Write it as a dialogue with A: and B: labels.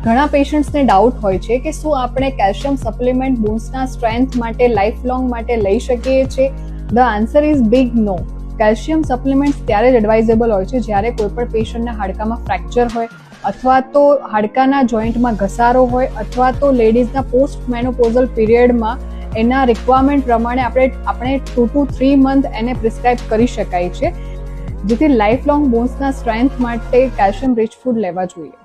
A: ઘણા પેશન્ટ્સને ડાઉટ હોય છે કે શું આપણે કેલ્શિયમ સપ્લિમેન્ટ બોન્સના સ્ટ્રેન્થ માટે લાઈફ લોંગ માટે લઈ શકીએ છીએ? The answer is big no. Calcium supplements ત્યારે જ એડવાઇઝેબલ હોય છે જ્યારે કોઈ પણ પેશન્ટના હાડકામાં ફ્રેક્ચર હોય, અથવા તો હાડકાના જોઈન્ટમાં ઘસારો હોય, અથવા તો લેડીઝના પોસ્ટ મેનોપોઝલ પીરિયડમાં એના રિક્વાયરમેન્ટ પ્રમાણે આપણે 2 to 3 મંથ એને પ્રિસ્ક્રાઇબ કરી શકાય છે, જેથી લાઈફ લોંગ બોન્સના સ્ટ્રેન્થ માટે કેલ્શિયમ રિચ ફૂડ લેવા જોઈએ.